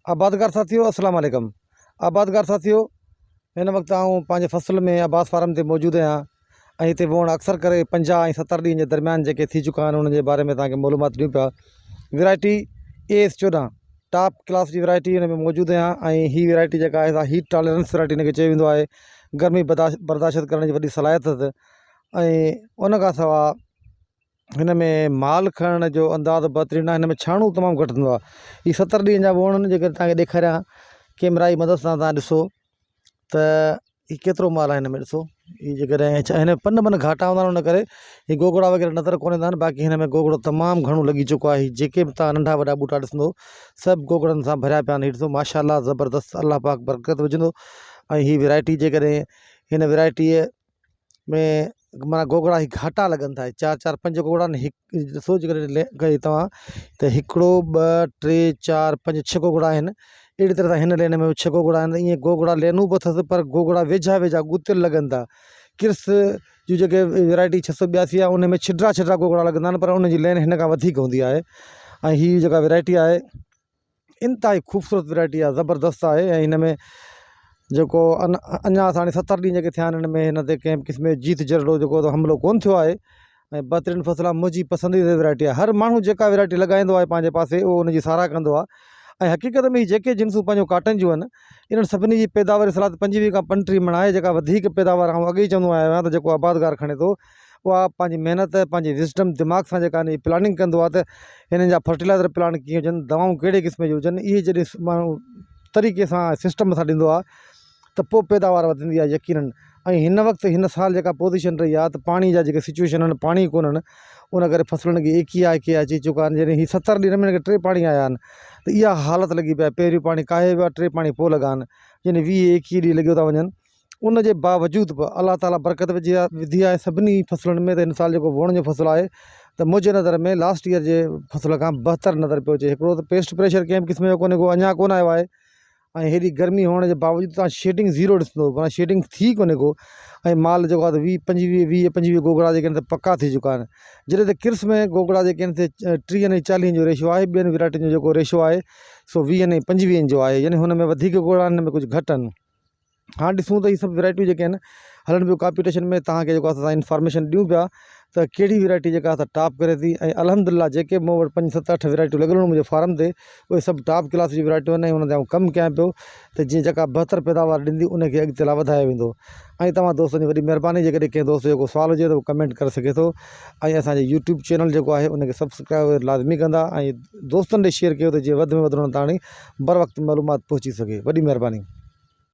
आबादगार साथियों अस्सलाम वालेकुम। आबादगार साथियों, हिन वक्त आऊँ पंहिंजे फसल में आबास फार्म ते मौजूद आहियां ऐं हिते वण अक्सर करे 50 ऐं 70 ॾींहंनि जे दरमियान जेके थी चुका आहिनि उन्हनि जे बारे में तव्हांखे मालूमात ॾियूं पिया। वैरायटी AS14 टॉप क्लास जी वैरायटी हिन में मौजूद आहियां ऐं हीअ वैरायटी जेका आहे हीट टॉलरेंस वैरायटी हिनखे चयो वेंदो आहे। गर्मी बर्दाश्त करण जी वॾी सलाहियत अथसि ऐं उन खां सवाइ हिन में माल खणण जो अंदाज़ बहितरीनु आहे। हिन में छाणू तमामु घटि हूंदो आहे। हीअ 70 ॾींहंनि जा वण आहिनि जेके तव्हांखे ॾेखारियां कैमरा जी मदद सां तव्हां ॾिसो त हीअ केतिरो माल आहे। हिन में ॾिसो हीअ जेकॾहिं हिन पन घाटा हूंदा आहिनि उन करे हीअ गोगड़ा वग़ैरह नज़र कोन ईंदा आहिनि। बाक़ी हिन में गोगड़ो तमामु घणो लॻी चुको आहे। हीअ जेके बि तव्हां नंढा वॾा बूटा ॾिसंदो सभु गोगड़नि सां भरिया पिया आहिनि। हीअ ॾिसो माशाअल्लाह ज़बरदस्त, अल्लाह पाक बरकत विझंदो। ऐं हीअ वैरायटी जेकॾहिं हिन वैरायटीअ में माना गोगड़ा ही घाटा लगन था। 4-4 5 गोगड़ा हिकु ॾिसो जेकॾहिं तव्हां त हिकिड़ो 2 3 4 5 6 गोगड़ा आहिनि। अहिड़ी तरह सां हिन लेन में 6 गोगड़ा आहिनि। ईअं गोगड़ा लेनूं बि अथसि पर गोगड़ा वेझा वेझा गुतियल लॻनि था। किर्स जूं जेके वैरायटी 682 आहे उन में छिडरा छिडरा गोगड़ा लॻंदा आहिनि पर उनजी लेन हिन खां वधीक हूंदी आहे। ऐं हीअ जेका वैरायटी आहे इंतिहाई ख़ूबसूरत वैरायटी आहे, ज़बरदस्त आहे। ऐं हिन में जेको अञा हाणे 70 ॾींहं जेके थिया आहिनि हिन में हिन ते कंहिं क़िस्म जो जीत जहिड़ो जेको हमिलो कोन थियो आहे ऐं बहितरीनु फ़सुलु आहे। मुंहिंजी पसंदीदा वैरायटी आहे। हर माण्हू जेका वैरायटी लॻाईंदो आहे पंहिंजे पासे उहो उनजी साराह कंदो आहे। ऐं हक़ीक़त में जेके जिन्सूं पंहिंजो काटन जूं आहिनि इन्हनि सभिनी जी पैदावार सलाह 25 खां 35 मण आहे। जेका वधीक पैदावार ऐं अॻे ई चवंदो आहियां त जेको आबादगार खणे थो उहा पंहिंजी महिनत पंहिंजी विज़डम दिमाग़ सां जेका हिन जी प्लानिंग कंदो आहे त हिननि जा फर्टिलाइज़र प्लान कीअं हुजनि, दवाऊं कहिड़े क़िस्म जी हुजनि, इहे जॾहिं माण्हू तरीक़े सां सिस्टम सां ॾींदो आहे त पोइ पैदावार वधंदी आहे यकीनन। ऐं हिन वक़्तु हिन साल जेका पोज़ीशन रही आहे त पाणी जा जेके सिचुएशन आहिनि पाणी कोन आहिनि उन करे फसलुनि खे एकी अची चुका आहिनि। जॾहिं हीअ 70 ॾींहं में हिनखे 3 पाणी आया आहिनि त इहा हालत लॻी पई आहे। पहिरियों पाणी काहे वियो आहे, 3 पाणी पोइ लॻा आहिनि, यानी 20-21 ॾींहं लॻियो था वञनि। उन जे बावजूदि बि अलाह ताला बरकत विधी आहे सभिनी फसलुनि में। त हिन साल जेको वण जो फसुलु आहे त मुंहिंजे नज़र में लास्ट ईयर जे फसल खां बहितर नज़र पियो अचे। हिकिड़ो त पेस्ट प्रेशर कंहिं क़िस्म जो कोन्हे को, अञा कोन आयो आहे। ऐं हेॾी गर्मी हुअण जे बावजूदि तव्हां शेडिंग ज़ीरो ॾिसंदो, माना शेडिंग थी कोन्हे को। ऐं माल जेको आहे त 20-25 गोगड़ा जेके आहिनि त पका थी चुका आहिनि। जॾहिं त किर्स में गोगड़ा जेके आहिनि त 30 ऐं 40 जो रेशो आहे। ॿियनि वैरायटियुनि जो जेको रेशो आहे सो 20 ऐं 25 जो आहे, यानी हुन में वधीक गोगड़ा आहिनि, हिन में कुझु घटि आहिनि। हाणे ॾिसूं त इहे सभु वैरायटियूं जेके आहिनि हलनि पियूं कॉम्पिटिशन में। तव्हांखे जेको आहे असां इंफॉर्मेशन ॾियूं पिया त कहिड़ी वैरायटी जेका आहे टॉप करे थी। ऐं अल्हम्दुलिल्लाह जेके मूं वटि 5 7 8 वैरायटियूं लॻियलु मुंहिंजे फार्म ते उहे सभु टॉप क्लास जी वैरायटियूं आहिनि। ऐं हुन ते आउं कमु कयां पियो त जीअं जेका बहितर पैदावार ॾींदी उनखे अॻिते लाइ वधायो वेंदो। ऐं तव्हां दोस्तनि जी वॾी महिरबानी, जेकॾहिं कंहिं दोस्त जो को सुवाल हुजे त उहो कमेंट करे सघे थो। ऐं असांजे YouTube चैनल जेको आहे उनखे सब्सक्राइब लाज़मी कंदा ऐं दोस्तनि ॾे शेयर कयो त जीअं वधि में वधि उन्हनि ताणी बर वक़्तु मालूमात पहुची सघे। वॾी महिरबानी।